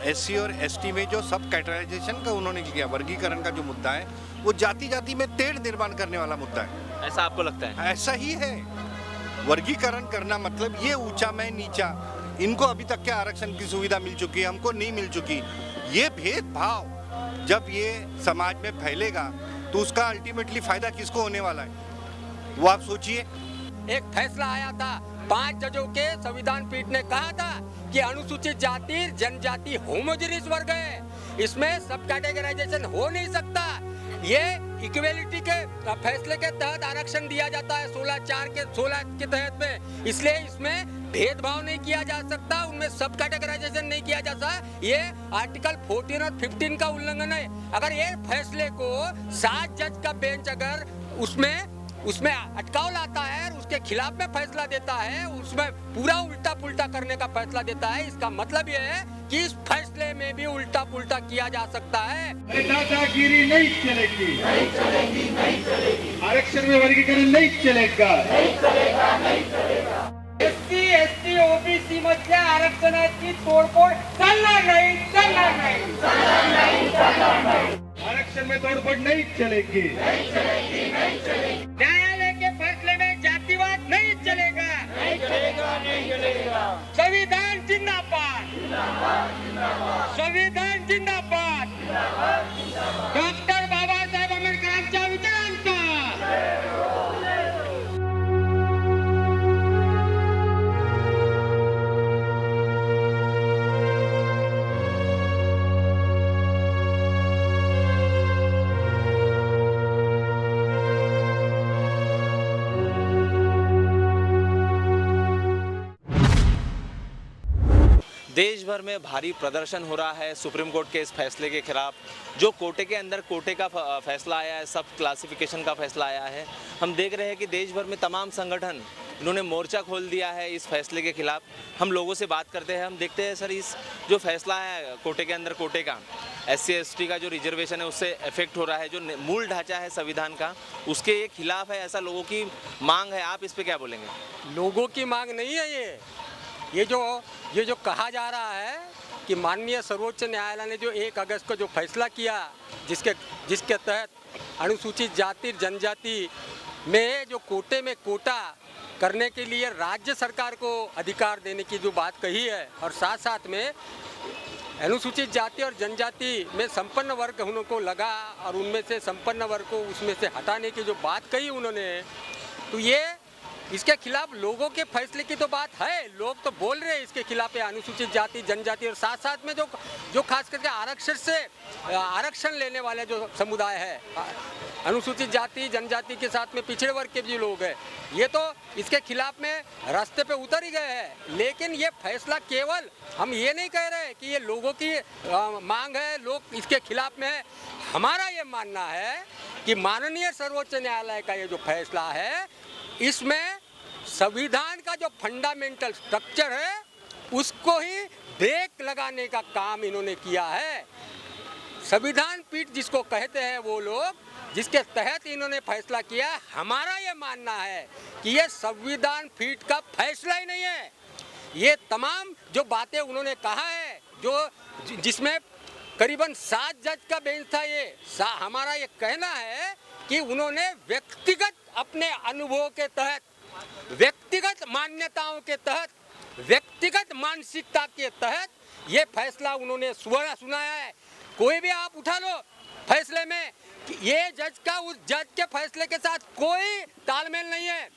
SC और ST में जो सब कैटेगराइजेशन का उन्होंने किया, वर्गीकरण का जो मुद्दा है, वो जाति जाति में तेढ़ निर्माण करने वाला मुद्दा है। ऐसा आपको लगता है? ऐसा ही है। वर्गीकरण करना मतलब ये ऊंचा मैं नीचा, इनको अभी तक क्या आरक्षण की सुविधा मिल चुकी है, हमको नहीं मिल चुकी। ये भेदभाव जब ये समाज में फैलेगा तो उसका अल्टीमेटली फायदा किसको होने वाला है, वो आप सोचिए। एक फैसला आया था, 5 जजों के संविधान पीठ ने कहा था कि अनुसूचित जाति जनजाति होमोजेनियस वर्ग है, इसमें सब कैटेगराइजेशन हो नहीं सकता। ये इक्वेलिटी के फैसले के तहत आरक्षण दिया जाता है 16 के तहत में, इसलिए इसमें भेदभाव नहीं किया जा सकता, उनमें सब कैटेगराइजेशन नहीं किया जा सकता। ये आर्टिकल 14 और 15 का उल्लंघन है। अगर ये फैसले को 7 जज का बेंच अगर उसमें अटकाव लाता है, उसके खिलाफ में फैसला देता है, उसमें पूरा उल्टा पुल्टा करने का फैसला देता है, इसका मतलब ये है कि इस फैसले में भी उल्टा पुल्टा किया जा सकता है। दादागिरी नहीं चलेगी, नहीं चलेगी, नहीं चलेगी। आरक्षण में वर्गीकरण नहीं चलेगा, नहीं चलेगा, नहीं चलेगा। एससी एसटी ओबीसी मधल्या आरक्षणाची तोडफोड चालणार नाही, चालणार नाही, चालणार नाही, चालणार नाही। आरक्षण में तोड़फोड़ नहीं चलेगी, नहीं चलेगी, नहीं चलेगी। न्यायालय के फैसले में जातिवाद नहीं चलेगा, नहीं चलेगा, नहीं चलेगा। संविधान जिंदाबाद, जिंदाबाद, जिंदाबाद। संविधान जिंदाबाद, जिंदाबाद, जिंदाबाद। डॉक्टर बाबासाहेब आंबेडकरांच्या विचारांचा देश भर में भारी प्रदर्शन हो रहा है सुप्रीम कोर्ट के इस फैसले के खिलाफ। जो कोटे के अंदर कोटे का फैसला आया है, सब क्लासिफिकेशन का फैसला आया है, हम देख रहे हैं कि देश भर में तमाम संगठन इन्होंने मोर्चा खोल दिया है इस फैसले के खिलाफ। हम लोगों से बात करते हैं, हम देखते हैं सर इस जो फैसला है कोटे के अंदर कोटे का, एससी एसटी का जो रिजर्वेशन है उससे इफेक्ट हो रहा है, जो मूल ढांचा है संविधान का उसके खिलाफ है, ऐसा लोगों की मांग है। आप इस पर क्या बोलेंगे? लोगों की मांग नहीं है ये जो कहा जा रहा है कि माननीय सर्वोच्च न्यायालय ने जो 1 अगस्त को जो फैसला किया, जिसके तहत अनुसूचित जाति जनजाति में जो कोटे में कोटा करने के लिए राज्य सरकार को अधिकार देने की जो बात कही है, और साथ साथ में अनुसूचित जाति और जनजाति में संपन्न वर्ग उनको लगा और उनमें से संपन्न वर्ग को उसमें से हटाने की जो बात कही उन्होंने, तो ये इसके खिलाफ लोगों के फैसले की तो बात है। लोग तो बोल रहे हैं इसके खिलाफ है, अनुसूचित जाति जनजाति और साथ साथ में जो खास करके आरक्षण लेने वाले जो समुदाय है, अनुसूचित जाति जनजाति के साथ में पिछड़े वर्ग के भी लोग हैं, ये तो इसके खिलाफ में रास्ते पे उतर ही गए हैं। लेकिन ये फैसला केवल हम ये नहीं कह रहे कि ये लोगों की मांग है, लोग इसके खिलाफ में है। हमारा ये मानना है कि माननीय सर्वोच्च न्यायालय का ये जो फैसला है, इसमें संविधान का जो फंडामेंटल स्ट्रक्चर है उसको ही ब्रेक लगाने का काम इन्होंने किया है। संविधान पीठ जिसको कहते हैं वो लोग, जिसके तहत इन्होंने फैसला किया, हमारा ये मानना है कि ये संविधान पीठ का फैसला ही नहीं है। ये तमाम जो बातें उन्होंने कहा है, जिसमें करीबन 7 जज का बेंच था, हमारा ये कहना है कि उन्होंने व्यक्तिगत अपने अनुभव के तहत, व्यक्तिगत मान्यताओं के तहत, व्यक्तिगत मानसिकता के तहत ये फैसला उन्होंने सुनाया है। कोई भी आप उठा लो फैसले में, ये जज का उस जज के फैसले के साथ कोई तालमेल नहीं है।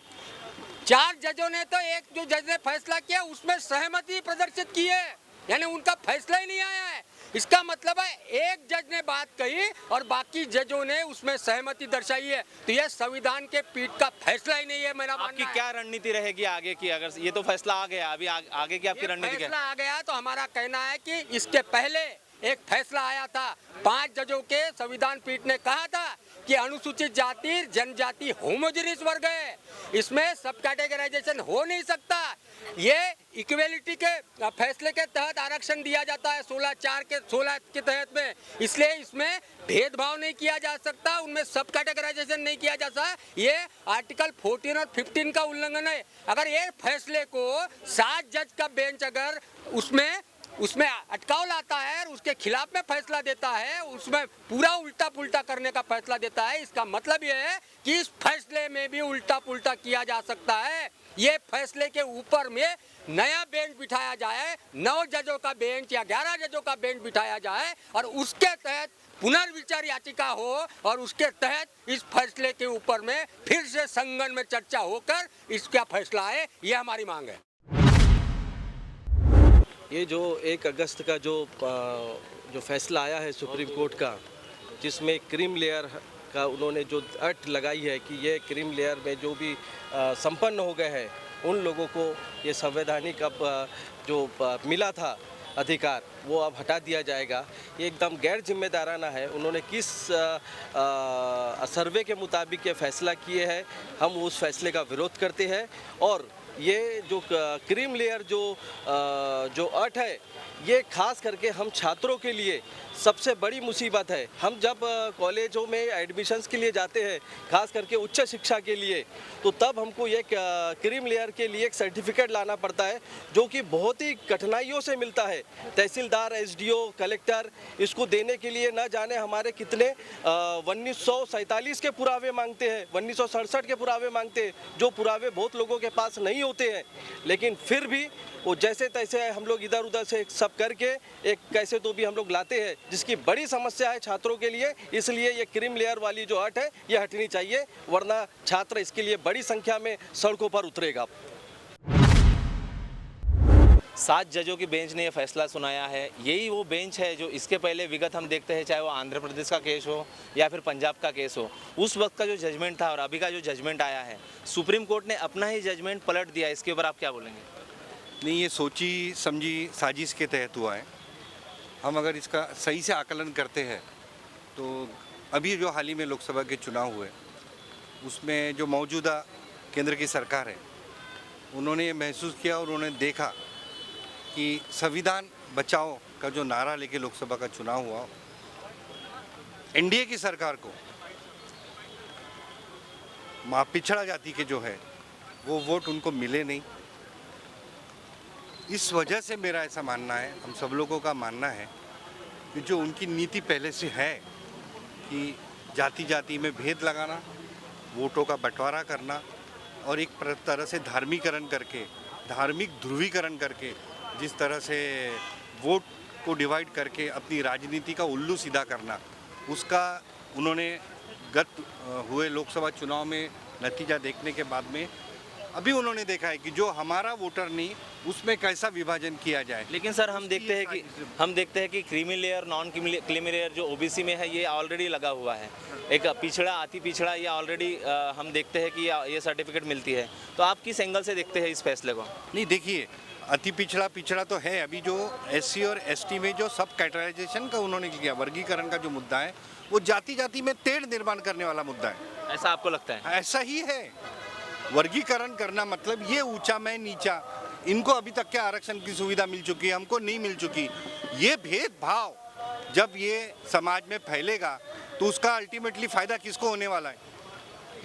4 जजों ने तो एक जो जज ने फैसला किया उसमें सहमति प्रदर्शित की है, यानी उनका फैसला ही नहीं आया है। इसका मतलब है एक जज ने बात कही और बाकी जजों ने उसमें सहमति दर्शाई है, तो यह संविधान के पीठ का फैसला ही नहीं है। मेरा मानना आपकी क्या रणनीति रहेगी आगे की? अगर ये तो फैसला आ गया, अभी आगे की आपकी रणनीति क्या है? फैसला आ गया तो हमारा कहना है कि इसके पहले एक फैसला आया था, 5 जजों के संविधान पीठ ने कहा था कि अनुसूचित जाति जनजाति होमोजेनियस वर्ग है, इसमें सब कैटेगराइजेशन हो नहीं सकता। ये इक्वेलिटी के फैसले के तहत आरक्षण दिया जाता है 16 के तहत में, इसलिए इसमें भेदभाव नहीं किया जा सकता, उनमें सब कैटेगराइजेशन नहीं किया जा सकता। ये आर्टिकल 14 और 15 का उल्लंघन है। अगर ये फैसले को 7 जज का बेंच अगर उसमें उसमें अटकाव लाता है और उसके खिलाफ में फैसला देता है, उसमें पूरा उल्टा पुल्टा करने का फैसला देता है। इसका मतलब ये है कि इस फैसले में भी उल्टा पुल्टा किया जा सकता है। ये फैसले के ऊपर में नया बेंच बिठाया जाए, 9 जजों का बेंच या 11 जजों का बेंच बिठाया जाए और उसके तहत पुनर्विचार याचिका हो और उसके तहत इस फैसले के ऊपर में फिर से संगठन में चर्चा होकर इसका फैसला आए, ये हमारी मांग है। ये जो 1 अगस्त का जो फैसला आया है सुप्रीम कोर्ट का, जिसमें क्रीम लेयर का उन्होंने जो अट लगाई है कि ये क्रीम लेयर में जो भी संपन्न हो गए हैं उन लोगों को ये संवैधानिक अब जो मिला था अधिकार वो अब हटा दिया जाएगा, ये एकदम गैर जिम्मेदाराना है। उन्होंने किस सर्वे के मुताबिक ये फैसला किए हैं, हम उस फैसले का विरोध करते हैं। और ये जो क्रीम लेयर जो अट है, ये खास करके हम छात्रों के लिए सबसे बड़ी मुसीबत है। हम जब कॉलेजों में एडमिशन्स के लिए जाते हैं, खास करके उच्च शिक्षा के लिए, तो तब हमको ये क्रीम लेयर के लिए एक सर्टिफिकेट लाना पड़ता है जो कि बहुत ही कठिनाइयों से मिलता है। तहसीलदार, एसडीओ, कलेक्टर इसको देने के लिए न जाने हमारे कितने 1947 के पुरावे मांगते हैं, 1967 के पुरावे मांगते हैं, जो पुरावे बहुत लोगों के पास नहीं होते हैं। लेकिन फिर भी वो जैसे तैसे हम लोग इधर उधर से सब करके एक कैसे तो भी हम लोग लाते हैं, जिसकी बड़ी समस्या है छात्रों के लिए। इसलिए ये क्रीम लेयर वाली जो अट है ये हटनी चाहिए, वरना छात्र इसके लिए बड़ी संख्या में सड़कों पर उतरेगा। 7 जजों की बेंच ने यह फैसला सुनाया है। यही वो बेंच है जो इसके पहले विगत हम देखते हैं, चाहे वो आंध्र प्रदेश का केस हो या फिर पंजाब का केस हो, उस वक्त का जो जजमेंट था और अभी का जो जजमेंट आया है, सुप्रीम कोर्ट ने अपना ही जजमेंट पलट दिया। इसके ऊपर आप क्या बोलेंगे? नहीं, ये सोची समझी साजिश के तहत हुआ है। हम अगर इसका सही से आकलन करते हैं तो अभी जो हाल ही में लोकसभा के चुनाव हुए, उसमें जो मौजूदा केंद्र की सरकार है, उन्होंने ये महसूस किया और उन्होंने देखा कि संविधान बचाओ का जो नारा लेके लोकसभा का चुनाव हुआ, एनडीए की सरकार को पिछड़ा जाति के जो है वो वोट उनको मिले नहीं। इस वजह से मेरा ऐसा मानना है, हम सब लोगों का मानना है कि जो उनकी नीति पहले से है कि जाति जाति में भेद लगाना, वोटों का बंटवारा करना और एक तरह से धार्मिकरण करके, धार्मिक ध्रुवीकरण करके, जिस तरह से वोट को डिवाइड करके अपनी राजनीति का उल्लू सीधा करना, उसका उन्होंने गत हुए लोकसभा चुनाव में नतीजा देखने के बाद में अभी उन्होंने देखा है कि जो हमारा वोटर नहीं, उसमें कैसा विभाजन किया जाए। लेकिन सर हम देखते हैं कि creamy layer, non creamy layer जो ओबीसी में है, ये ऑलरेडी लगा हुआ है। एक पिछड़ा, अति पिछड़ा, ये ऑलरेडी हम देखते हैं कि ये सर्टिफिकेट मिलती है। तो आप किस एंगल से देखते हैं इस फैसले को? नहीं, देखिए, अति पिछड़ा तो है। अभी जो एससी और एसटी में जो सब कैटेगराइजेशन का उन्होंने किया, वर्गीकरण का जो मुद्दा है, वो जाति जाति में तेढ़ निर्माण करने वाला मुद्दा है। ऐसा आपको लगता है? ऐसा ही है। वर्गीकरण करना मतलब ये ऊंचा मैं नीचा, इनको अभी तक क्या आरक्षण की सुविधा मिल चुकी है, हमको नहीं मिल चुकी। ये भेदभाव जब ये समाज में फैलेगा तो उसका अल्टीमेटली फायदा किसको होने वाला है,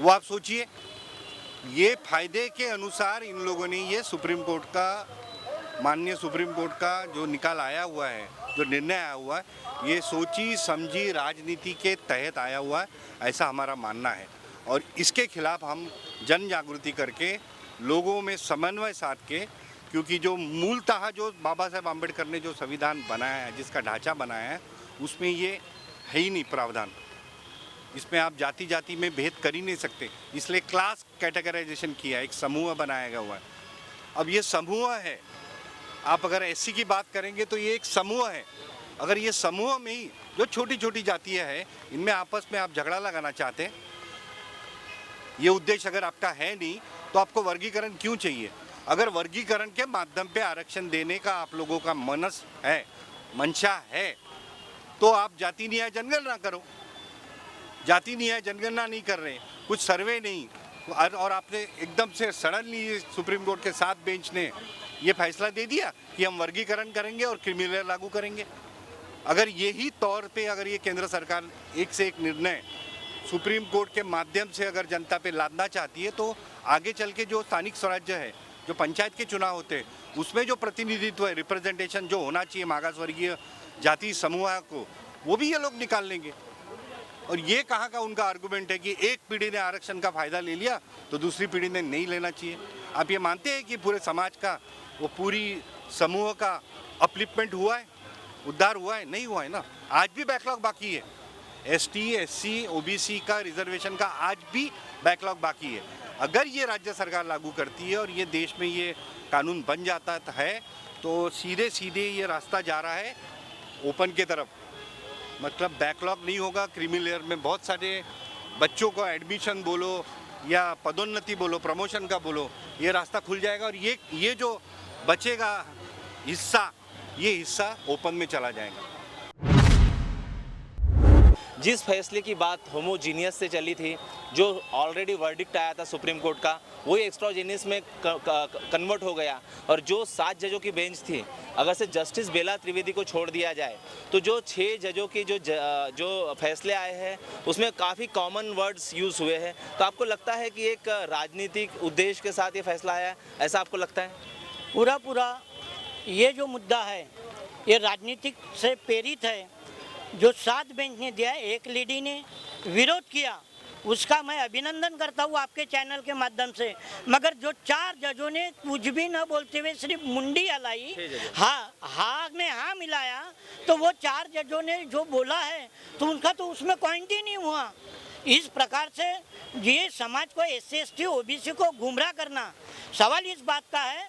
वो आप सोचिए। ये फायदे के अनुसार इन लोगों ने ये सुप्रीम कोर्ट का, माननीय सुप्रीम कोर्ट का जो निकाल आया हुआ है, जो निर्णय आया हुआ है, ये सोची समझी राजनीति के तहत आया हुआ है, ऐसा हमारा मानना है। और इसके खिलाफ हम जन जागृति करके लोगों में समन्वय साध के, क्योंकि जो मूलतः जो बाबा साहेब आम्बेडकर ने जो संविधान बनाया है, जिसका ढांचा बनाया है, उसमें ये है ही नहीं प्रावधान। इसमें आप जाति जाति में भेद कर ही नहीं सकते, इसलिए क्लास कैटेगराइजेशन किया, एक समूह बनाया हुआ है। अब ये समूह है, आप अगर एससी की बात करेंगे तो ये एक समूह है। अगर ये समूह में ही जो छोटी छोटी जातियाँ हैं, इनमें आपस में आप झगड़ा लगाना चाहते हैं, ये उद्देश्य अगर आपका है नहीं, तो आपको वर्गीकरण क्यों चाहिए? अगर वर्गीकरण के माध्यम पे आरक्षण देने का आप लोगों का मनस है, मंशा है, तो आप जाति न्याय जनगणना करो। जाति न्याय जनगणना नहीं कर रहे, कुछ सर्वे नहीं, और आपने एकदम से सडनली सुप्रीम कोर्ट के 7 बेंच ने ये फैसला दे दिया कि हम वर्गीकरण करेंगे और क्रिमिनल लागू करेंगे। अगर यही तौर पे अगर ये केंद्र सरकार एक से एक निर्णय सुप्रीम कोर्ट के माध्यम से अगर जनता पे लादना चाहती है, तो आगे चल के जो स्थानिक स्वराज्य है, जो पंचायत के चुनाव होते हैं उसमें जो प्रतिनिधित्व है, रिप्रेजेंटेशन जो होना चाहिए मागास वर्गीय जाति समूह को, वो भी ये लोग निकाल लेंगे। और ये कहाँ का उनका आर्गुमेंट है कि एक पीढ़ी ने आरक्षण का फायदा ले लिया तो दूसरी पीढ़ी ने नहीं लेना चाहिए। आप ये मानते हैं कि पूरे समाज का, वो पूरी समूह का अपलिफ्टमेंट हुआ है, उद्धार हुआ है? नहीं हुआ है ना। आज भी बैकलॉग बाकी है। ST, SC, OBC का रिजर्वेशन का आज भी बैकलॉग बाकी है। अगर ये राज्य सरकार लागू करती है और ये देश में ये कानून बन जाता है तो सीधे सीधे ये रास्ता जा रहा है ओपन के तरफ। मतलब बैकलॉग नहीं होगा। क्रीमी लेयर में बहुत सारे बच्चों को एडमिशन बोलो या पदोन्नति बोलो, प्रमोशन का बोलो, ये रास्ता खुल जाएगा और ये जो बचेगा हिस्सा, ये हिस्सा ओपन में चला जाएगा। जिस फैसले की बात होमोजीनियस से चली थी, जो ऑलरेडी वर्डिक्ट आया था सुप्रीम कोर्ट का, वही एक्स्ट्राजीनियस में कन्वर्ट हो गया। और जो 7 जजों की बेंच थी, अगर से जस्टिस बेला त्रिवेदी को छोड़ दिया जाए तो जो 6 जजों की जो फैसले आए हैं उसमें काफ़ी कॉमन वर्ड्स यूज़ हुए हैं। तो आपको लगता है कि एक राजनीतिक उद्देश्य के साथ ये फैसला आया है, ऐसा आपको लगता है? पूरा ये जो मुद्दा है ये राजनीतिक से प्रेरित है। जो 7 बेंच ने दिया है, एक लेडी ने विरोध किया, उसका मैं अभिनंदन करता हूँ आपके चैनल के माध्यम से। मगर जो 4 जजों ने कुछ भी न बोलते हुए सिर्फ मुंडी हिलाई, हाँ में हाँ मिलाया, तो वो 4 जजों ने जो बोला है तो उनका तो उसमें पॉइंट ही नहीं हुआ। इस प्रकार से ये समाज को SC, ST, OBC को गुमराह करना, सवाल इस बात का है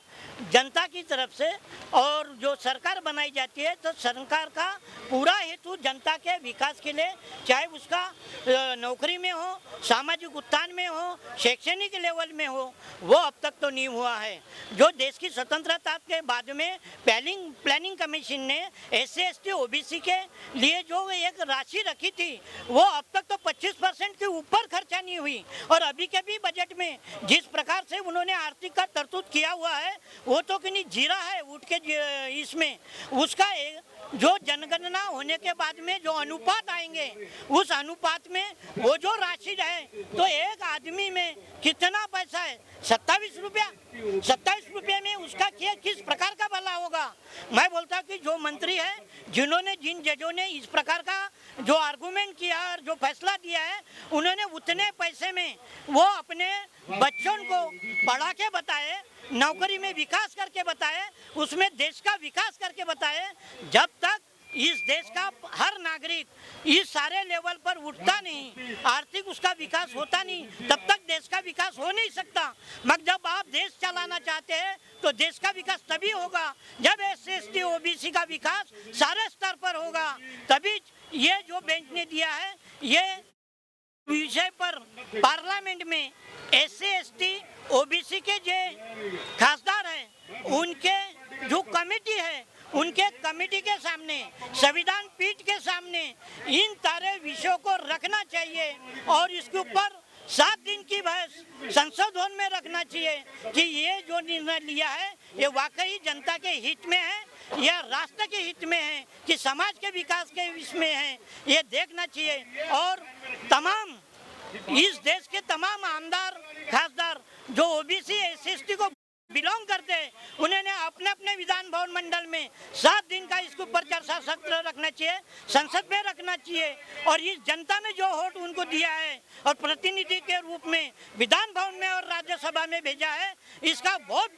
जनता की तरफ से। और जो सरकार बनाई जाती है तो सरकार का पूरा हेतु जनता के विकास के लिए, चाहे उसका नौकरी में हो, सामाजिक उत्थान में हो, शैक्षणिक लेवल में हो, वो अब तक तो नहीं हुआ है। जो देश की स्वतंत्रता के बाद में प्लानिंग कमीशन ने SC, ST, OBC के लिए जो एक राशि रखी थी, वो अब तक तो 25% के ऊपर खर्चा नहीं हुई। और अभी के भी बजट में जिस प्रकार से उन्होंने आर्थिक का तरतूत किया हुआ है, वो तो कि नहीं जीरा है उठ के इसमें। उसका जो जनगणना होने के बाद में जो अनुपात आएंगे, उस अनुपात में वो जो राशि है तो एक आदमी में कितना पैसा है? 27 रुपया। 27 रुपये में उसका किस प्रकार का भला होगा? मैं बोलता हूँ कि जो मंत्री है, जिन जजों ने इस प्रकार का जो आर्गुमेंट किया और जो फैसला दिया है, उन्होंने उतने पैसे में वो अपने बच्चों को पढ़ा के बताए, नौकरी में विकास करके बताए, उसमें देश का विकास करके बताए। जब तक इस देश का हर नागरिक इस सारे लेवल पर उठता नहीं, आर्थिक उसका विकास होता नहीं, तब तक देश का विकास हो नहीं सकता। मगर जब आप देश चलाना चाहते हैं तो देश का विकास तभी होगा जब SC, ST, OBC का विकास सारे स्तर पर होगा। तभी ये जो बेंच ने दिया है, ये विषय पर पार्लियामेंट में SC, ST, OBC के जो खासदार हैं, उनके जो कमेटी है, उनके कमेटी के सामने, संविधान पीठ के सामने इन सारे विषयों को रखना चाहिए और इसके ऊपर 7 दिन की बहस संसद भवन में रखना चाहिए कि ये जो निर्णय लिया है ये वाकई जनता के हित में है या राष्ट्र के हित में है कि समाज के विकास के इसमें है, ये देखना चाहिए। और तमाम इस देश के तमाम आमदार खासदार जो OBC, SC, ST को बिलोंग करते हैं, उन्होंने अपने अपने विधान भवन मंडल में 7 दिन का इसके ऊपर चर्चा सत्र रखना चाहिए, संसद में रखना चाहिए। और इस जनता ने जो वोट उनको दिया है और प्रतिनिधि के रूप में विधान भवन में और राज्यसभा में भेजा है, इसका बहुत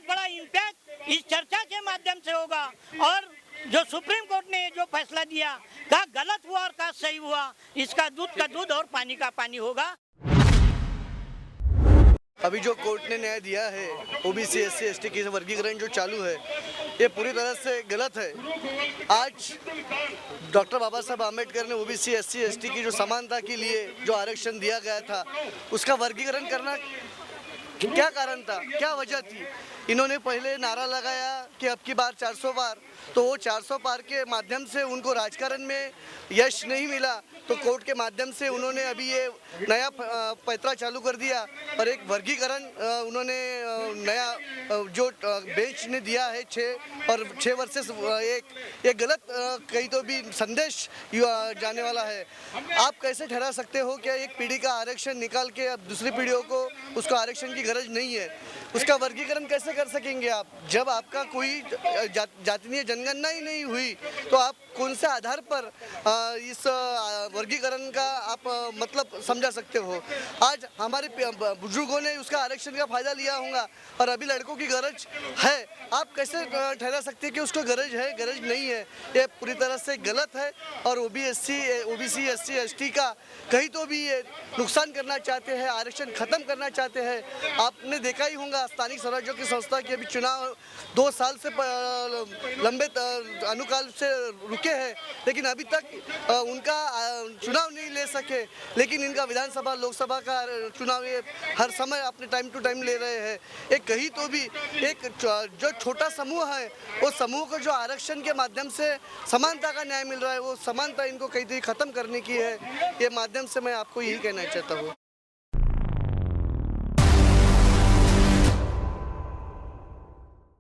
बड़ा इम्पैक्ट इस चर्चा के माध्यम से होगा। और जो सुप्रीम कोर्ट ने जो फैसला दिया, का गलत हुआ और का सही हुआ, इसका दूध का दूध और पानी का पानी होगा। अभी जो कोर्ट ने न्याय दिया है, OBC, SC, ST की वर्गीकरण जो चालू है, ये पूरी तरह से गलत है। आज डॉक्टर बाबा साहब आम्बेडकर ने OBC, SC, ST की जो समानता के लिए जो आरक्षण दिया गया था, उसका वर्गीकरण करना क्या कारण था, क्या वजह थी? इन्होंने पहले नारा लगाया कि अब की बार 400 पार, तो वो 400 पार के माध्यम से उनको राजकारण में यश नहीं मिला, तो कोर्ट के माध्यम से उन्होंने अभी ये नया पैतरा चालू कर दिया और एक वर्गीकरण उन्होंने नया जो बेंच ने दिया है 6 वर्सेस 1, ये गलत कहीं तो भी संदेश जाने वाला है। आप कैसे ठहरा सकते हो कि एक पीढ़ी का आरक्षण निकाल के अब दूसरी पीढ़ियों को उसको आरक्षण की गरज नहीं है, उसका वर्गीकरण कैसे कर सकेंगे आप? जब आपका कोई जातीय जनगणना ही नहीं हुई तो आप कौन से आधार पर इस वर्गीकरण का आप मतलब समझा सकते हो? आज हमारे बुजुर्गों ने उसका आरक्षण का फायदा लिया होगा और अभी लड़कों की गरज है, आप कैसे ठहरा सकते हैं कि उसको गरज है, गरज नहीं है? ये पूरी तरह से गलत है और ओबीसी SC ST का कहीं तो भी ये नुकसान करना चाहते हैं, आरक्षण खत्म करना चाहते हैं। आपने देखा ही होगा स्थानीय स्वराज्यों की संस्था के अभी चुनाव 2 साल से लंबे अनुकाल से रुके हैं, लेकिन अभी तक उनका चुनाव नहीं ले सके, लेकिन इनका विधानसभा लोकसभा का चुनाव ये हर समय अपने टाइम टू टाइम ले रहे हैं। एक कहीं तो भी एक जो छोटा समूह है वो समूह को जो आरक्षण के माध्यम से समानता का न्याय मिल रहा है, वो समानता इनको कहीं तो खत्म करने की है। ये माध्यम से मैं आपको यही कहना चाहता हूँ।